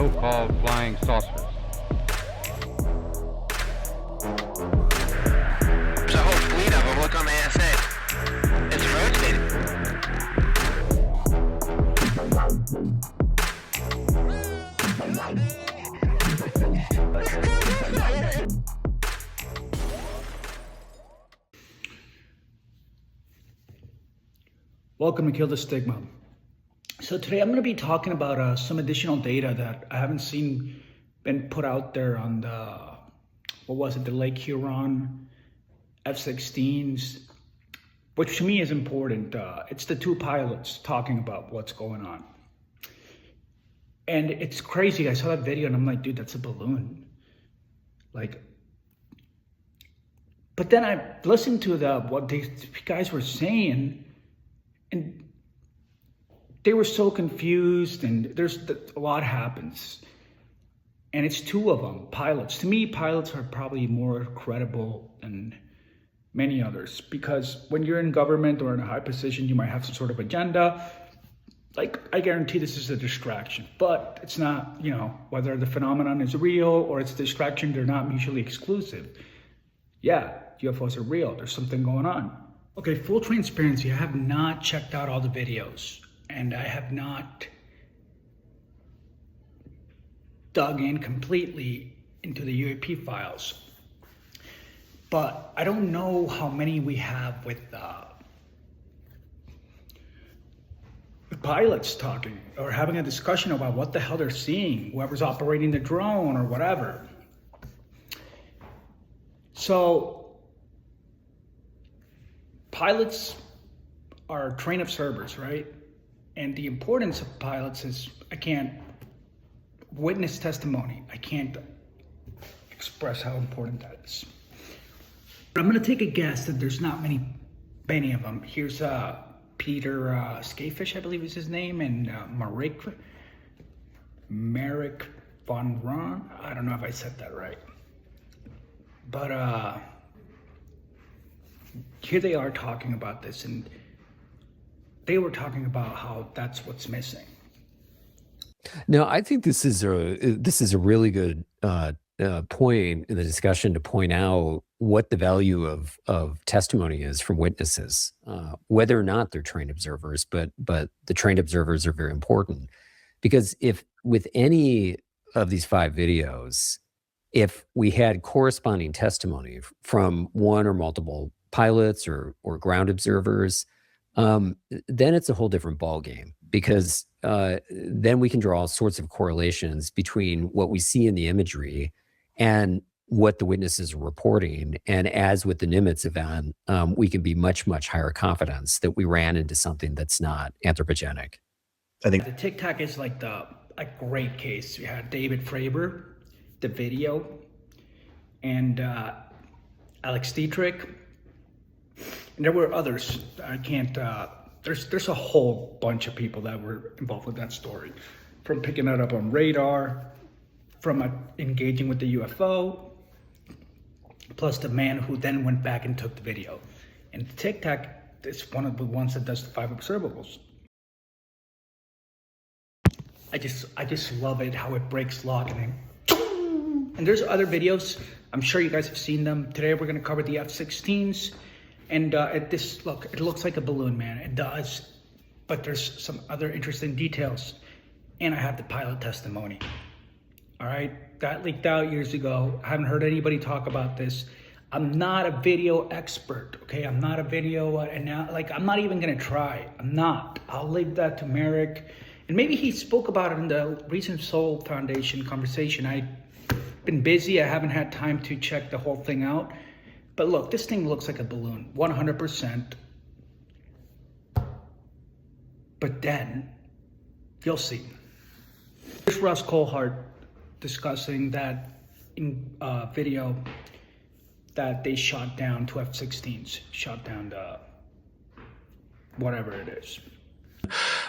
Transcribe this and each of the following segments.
so-called flying saucers. There's a whole fleet of them. Look on the SA. It's rotating. Welcome to Kill the Stigma. So today I'm going to be talking about some additional data that I haven't seen been put out there on the Lake Huron F16s, which to me is important. It's the two pilots talking about what's going on. And it's crazy. I saw that video and I'm like, dude, that's a balloon. But then I listened to what these guys were saying, and they were so confused, and a lot happens. And it's two of them, pilots. To me, pilots are probably more credible than many others, because when you're in government or in a high position, you might have some sort of agenda. I guarantee this is a distraction, but it's not, whether the phenomenon is real or it's a distraction, they're not mutually exclusive. Yeah, UFOs are real. There's something going on. Okay, full transparency, I have not checked out all the videos, and I have not dug in completely into the UAP files. But I don't know how many we have with pilots talking or having a discussion about what the hell they're seeing, whoever's operating the drone or whatever. So, pilots are trained observers, right? And the importance of pilots is, I can't witness testimony. I can't express how important that is. But I'm going to take a guess that there's not many of them. Here's Peter Skafish, I believe is his name, and Merrick von Ron. I don't know if I said that right. But here they are talking about this, and they were talking about how that's what's missing. No, I think this is a really good point in the discussion to point out what the value of testimony is from witnesses, whether or not they're trained observers. But the trained observers are very important, because if with any of these 5 videos, if we had corresponding testimony from one or multiple pilots or ground observers, then it's a whole different ballgame, because then we can draw all sorts of correlations between what we see in the imagery and what the witnesses are reporting. And as with the Nimitz event, we can be much, much higher confidence that we ran into something that's not anthropogenic. I think the Tic Tac is like a great case. We had David Fravor, the video, and Alex Dietrich. And there were others. I can't, there's a whole bunch of people that were involved with that story. From picking it up on radar, from engaging with the UFO, plus the man who then went back and took the video. And the Tic Tac is one of the ones that does the 5 observables. I just love it, how it breaks lock and then, and there's other videos. I'm sure you guys have seen them. Today we're gonna cover the F16s. And it looks like a balloon, man. It does, but there's some other interesting details. And I have the pilot testimony. All right, that leaked out years ago. I haven't heard anybody talk about this. I'm not a video expert, okay? I'm not a video, I'm not even gonna try. I'm not. I'll leave that to Merrick. And maybe he spoke about it in the recent Soul Foundation conversation. I've been busy. I haven't had time to check the whole thing out. But look, this thing looks like a balloon, 100%. But then, you'll see. Here's Russ Colhart discussing that in video that they shot down 2 F-16s, shot down the whatever it is.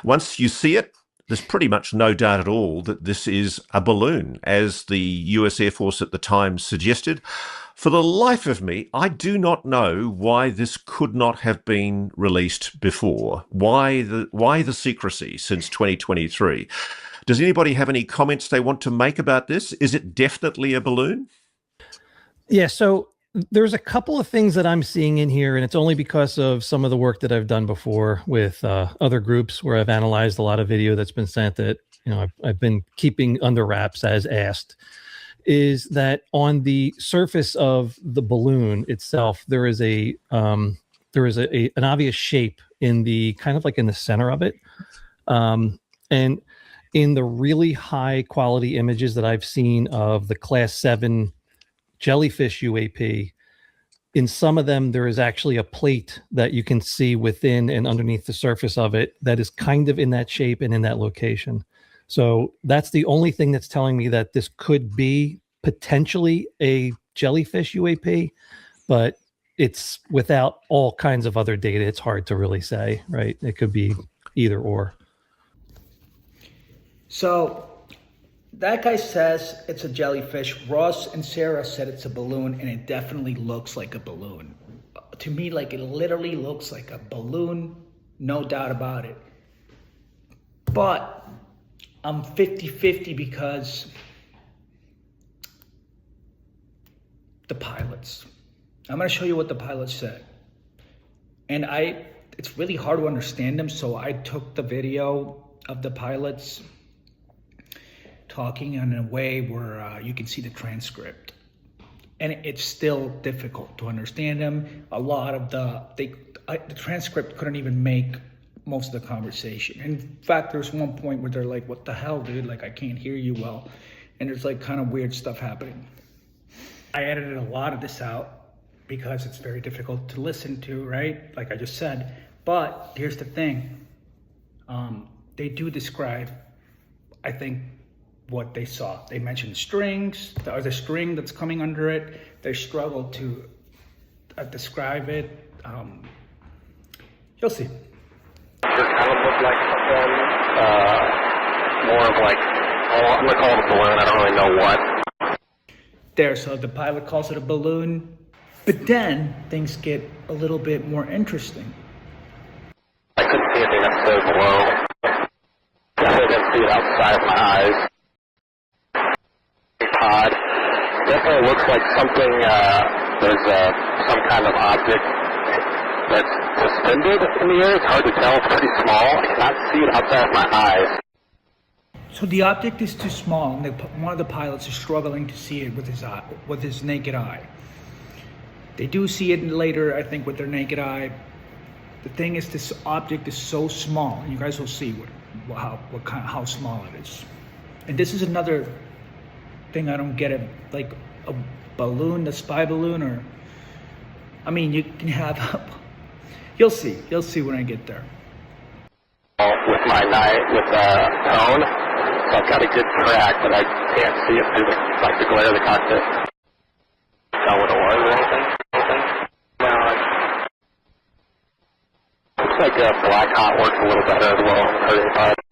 Once you see it, there's pretty much no doubt at all that this is a balloon, as the US Air Force at the time suggested. For the life of me, I do not know why this could not have been released before. Why the secrecy since 2023? Does anybody have any comments they want to make about this? Is it definitely a balloon? Yeah, so there's a couple of things that I'm seeing in here, and it's only because of some of the work that I've done before with other groups where I've analyzed a lot of video that's been sent that I've been keeping under wraps as asked. Is that on the surface of the balloon itself, there is an obvious shape in the kind of like in the center of it, and in the really high quality images that I've seen of the Class 7 jellyfish UAP, in some of them, there is actually a plate that you can see within and underneath the surface of it that is kind of in that shape and in that location. So that's the only thing that's telling me that this could be potentially a jellyfish UAP, but it's without all kinds of other data. It's hard to really say, right? It could be either or. So that guy says it's a jellyfish. Ross and Sarah said it's a balloon, and it definitely looks like a balloon. To me, like, it literally looks like a balloon, no doubt about it. But I'm 50-50 because the pilots. I'm going to show you what the pilots said. And it's really hard to understand them, so I took the video of the pilots talking in a way where you can see the transcript, and it's still difficult to understand them. A lot of the transcript couldn't even make most of the conversation. In fact, there's one point where they're like, "What the hell, dude? Like, I can't hear you well," and there's like kind of weird stuff happening. I edited a lot of this out because it's very difficult to listen to, right? Like I just said. But here's the thing: they do describe, I think, what they saw. They mentioned strings, the string that's coming under it. They struggle to describe it. You'll see. It kind of looked like something more of like, I'm gonna call it a balloon. I don't really know what. There, so the pilot calls it a balloon, but then things get a little bit more interesting. I couldn't see anything necessarily below. Definitely didn't see it outside of my eyes. Pod. Definitely looks like something, there's some kind of object that's suspended in the air. It's hard to tell. It's pretty small. I cannot see it outside of my eyes. So the object is too small, and one of the pilots is struggling to see it with his eye, with his naked eye. They do see it later, I think, with their naked eye. The thing is, this object is so small. You guys will see how small it is. And this is another thing I don't get it, like a balloon, the spy balloon, or I mean, you can have. You'll see when I get there. With my night, with tone, so I've got a good track, but I can't see it through the glare of the cockpit. Tell what it was or anything? No. Looks like Black Hot works a little better as well.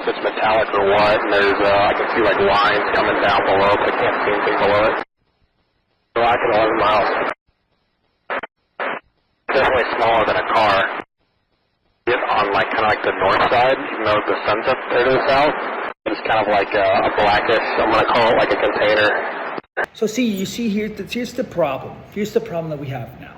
If it's metallic or what, and there's I can see like lines coming down below, but I can't see anything below it. Black at 11 miles. Definitely smaller than a car. It's on like kind of like the north side, even though the sun's up there to the south. It's kind of like a blackish, I'm gonna call it like a container. So see, you see here, here's the problem. Here's the problem that we have now.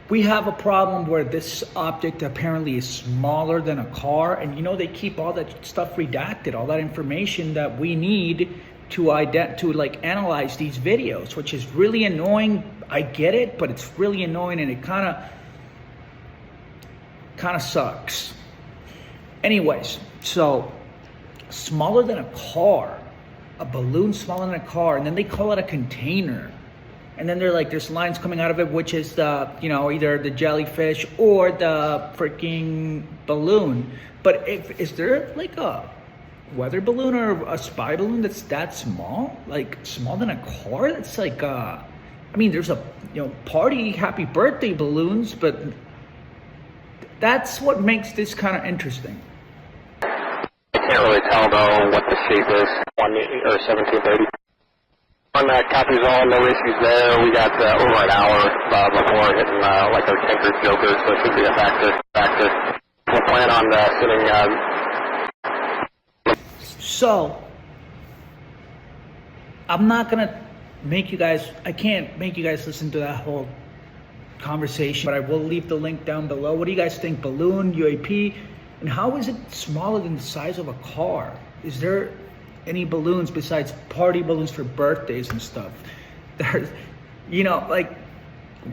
We have a problem where this object apparently is smaller than a car, and they keep all that stuff redacted, all that information that we need to like analyze these videos, which is really annoying. I get it, but it's really annoying, and it kind of sucks. Anyways, so smaller than a car, a balloon smaller than a car, and then they call it a container. And then they're like, there's lines coming out of it, which is the, either the jellyfish or the freaking balloon. But is there like a weather balloon or a spy balloon that's that small? Like smaller than a car? That's like, there's a, party happy birthday balloons, but that's what makes this kind of interesting. I can't really tell though what the shape is. 1730. On copies all, no issues there. We got over an hour before hitting like our tanker jokers, so it should be a factor. We'll plan on sitting So I'm not gonna make you guys, I can't make you guys listen to that whole conversation, but I will leave the link down below. What do you guys think? Balloon, UAP, and how is it smaller than the size of a car? Is there any balloons besides party balloons for birthdays and stuff? There's, you know, like,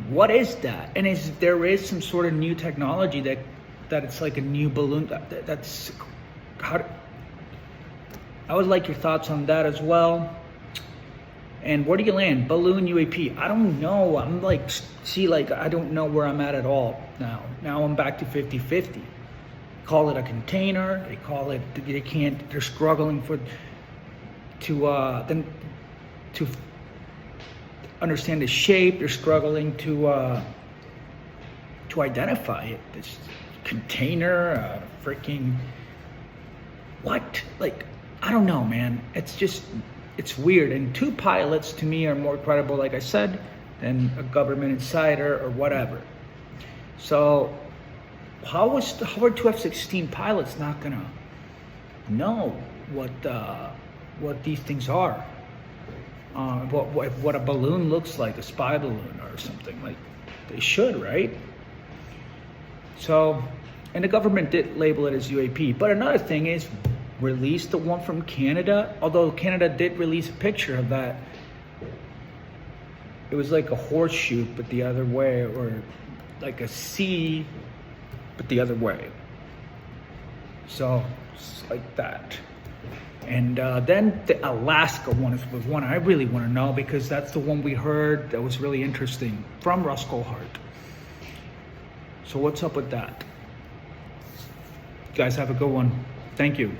what is that? And there is some sort of new technology that it's like a new balloon that's how? I would like your thoughts on that as well. And where do you land? Balloon, UAP? I don't know. I'm like, see, like, I don't know where I'm at all now. Now I'm back to 50-50. Call it a container. They call it, they can't, they're struggling to understand the shape. They're struggling to identify it. This container, freaking, what? Like, I don't know, man. It's just, it's weird. And 2 pilots to me are more credible, like I said, than a government insider or whatever. So how are 2 F-16 pilots not gonna know what these things are? What a balloon looks like, a spy balloon or something. Like, they should, right? So, and the government did label it as UAP. But another thing is, release the one from Canada, although Canada did release a picture of that. It was like a horseshoe, but the other way, or like a C, but the other way. So, it's like that. And then the Alaska one was one I really want to know, because that's the one we heard that was really interesting from Roscoe Hart. So what's up with that? You guys have a good one. Thank you.